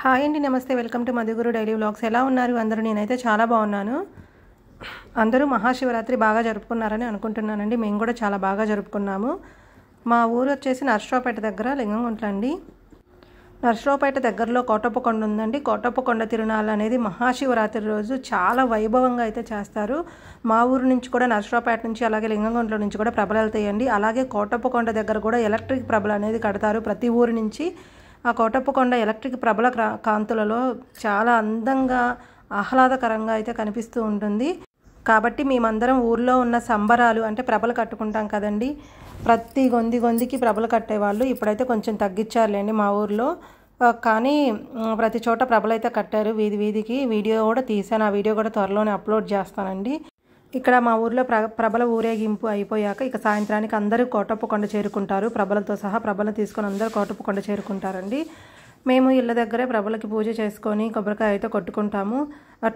Hi అండి, నమస్తే. Welcome to Madhuguru daily vlogs. ఎలా ఉన్నారు అందరూ? నేనైతే చాలా బాగున్నాను. అందరూ మహాశివరాత్రి బాగా జరుపుకున్నారని అనుకుంటున్నానండి. మేము కూడా చాలా బాగా జరుపుకున్నాము. మా ఊరు వచ్చేసి నర్సరావుపేట దగ్గర లింగంగుంట్ల అండి. నర్సరావుపేట దగ్గరలో కోటప్పకొండ ఉందండి. కోటప్పకొండ తిరునాళ్ళు అనేది మహాశివరాత్రి రోజు చాలా వైభవంగా అయితే చేస్తారు. మా ఊరు నుంచి కూడా, నర్సరావుపేట నుంచి, అలాగే లింగంగుంట్ల నుంచి కూడా ప్రభలు వెళ్తాయండి. అలాగే కోటప్పకొండ దగ్గర కూడా ఎలక్ట్రిక్ ప్రభలు అనేది కడతారు ప్రతి ఊరి నుంచి. ఆ కోటప్పకొండ ఎలక్ట్రిక్ ప్రభల కాంతులలో చాలా అందంగా, ఆహ్లాదకరంగా అయితే కనిపిస్తూ ఉంటుంది. కాబట్టి మేమందరం ఊర్లో ఉన్న సంబరాలు అంటే ప్రభలు కట్టుకుంటాం కదండి. ప్రతి గొందికి ప్రభలు కట్టేవాళ్ళు. ఇప్పుడైతే కొంచెం తగ్గించారులేండి మా ఊర్లో. కానీ ప్రతి చోట ప్రభలు అయితే కట్టారు వీధికి. వీడియో కూడా తీసాను. ఆ వీడియో కూడా త్వరలోనే అప్లోడ్ చేస్తానండి. ఇక్కడ మా ఊర్లో ప్రభల ఊరేగింపు అయిపోయాక ఇక సాయంత్రానికి అందరూ కోటప్పకొండ చేరుకుంటారు. ప్రభలతో సహా ప్రభలను తీసుకొని అందరూ కోటప్పకొండ చేరుకుంటారండి. మేము ఇళ్ళ దగ్గరే ప్రభలకి పూజ చేసుకొని కొబ్బరికాయ అయితే కొట్టుకుంటాము.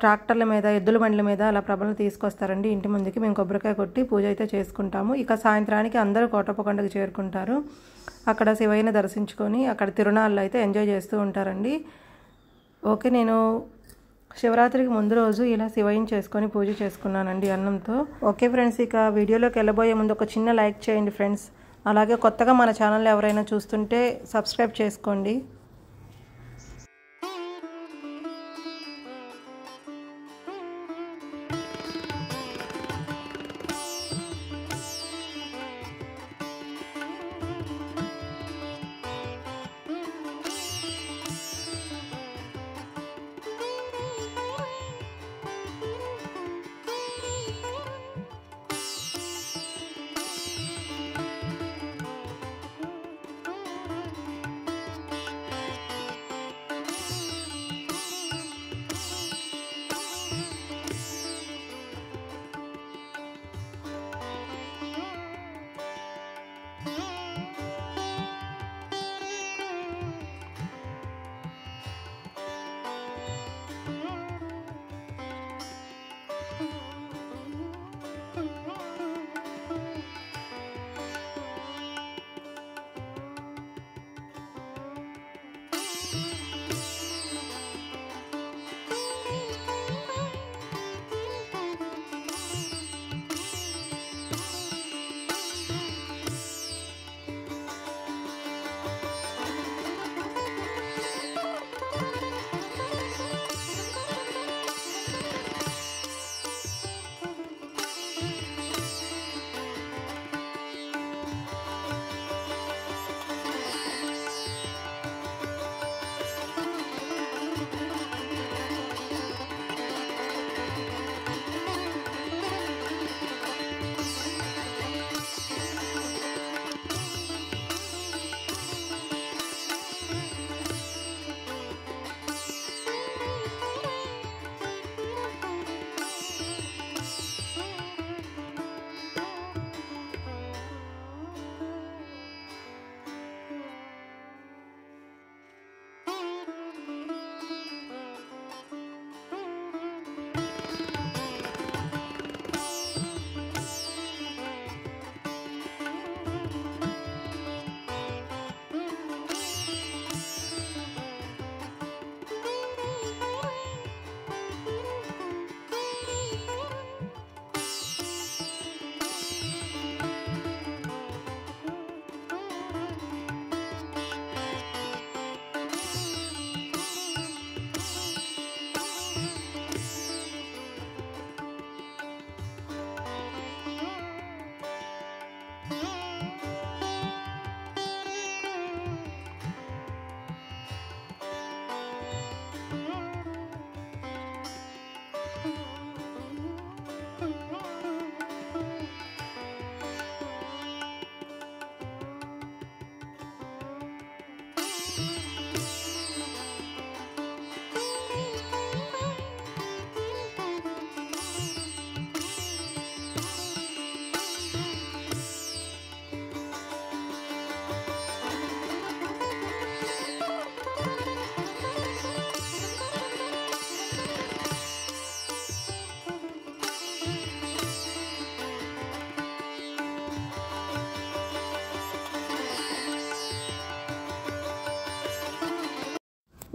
ట్రాక్టర్ల మీద, ఎద్దుల బండ్ల మీద అలా ప్రభలను తీసుకొస్తారండి ఇంటి ముందుకి. మేము కొబ్బరికాయ కొట్టి పూజ అయితే చేసుకుంటాము. ఇక సాయంత్రానికి అందరూ కోటప్పకొండకి చేరుకుంటారు. అక్కడ శివయ్యని దర్శించుకొని అక్కడ తిరునాళ్ళు అయితే ఎంజాయ్ చేస్తూ ఉంటారండి. ఓకే, నేను శివరాత్రికి ముందు రోజు ఇలా శివయ్యని చేసుకొని పూజ చేసుకున్నానండి అన్నంతో. ఓకే ఫ్రెండ్స్, ఇక వీడియోలోకి వెళ్ళబోయే ముందు ఒక చిన్న లైక్ చేయండి ఫ్రెండ్స్. అలాగే కొత్తగా మన ఛానల్ ఎవరైనా చూస్తుంటే సబ్స్క్రైబ్ చేసుకోండి.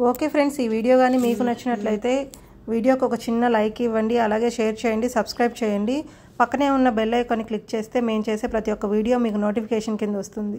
ఓకే ఫ్రెండ్స్, ఈ వీడియో కానీ మీకు నచ్చినట్లయితే వీడియోకి ఒక చిన్న లైక్ ఇవ్వండి, అలాగే షేర్ చేయండి, సబ్స్క్రైబ్ చేయండి. పక్కనే ఉన్న బెల్ ఐకాన్ని క్లిక్ చేస్తే మేము చేసే ప్రతి ఒక్క వీడియో మీకు నోటిఫికేషన్ కింద వస్తుంది.